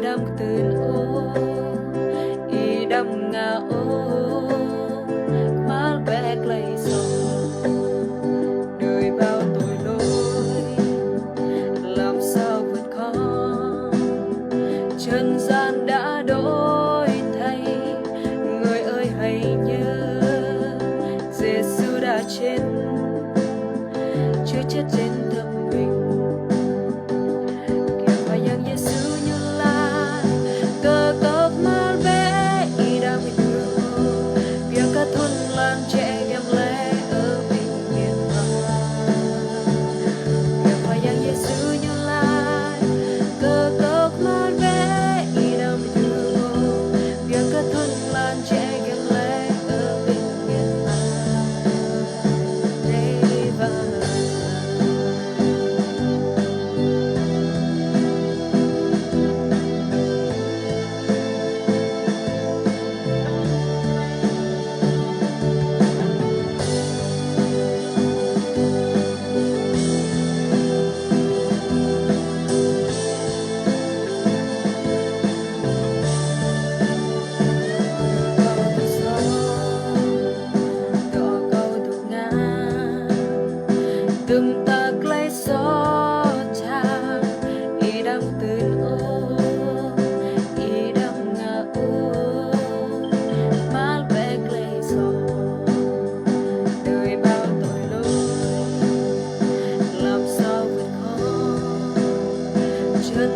đamตื่นโออีดำงาโอมาแบกไลสองđời bao tội lỗi làm sao vượt khó trần gian đã đổi thay người ơi hãy nhớ Giêsu đã chết chưa chết trên thập bình kẻ phải yang Giêsu như là cơ tóc mal bé y đã bị thương việc cả thôn lan trẻ em lẽ ở bình miền kẻ phải yang Giêsu như là cơ tóc mal bé y đã bị thương việc cả thôn lan trẻ em lẽ ở bình miền từng ta lấy gió cha y đangตื่นโอy đang ngả ô mal bẹc lấy gió đời bao tội lỗi làm sao vượt khó chân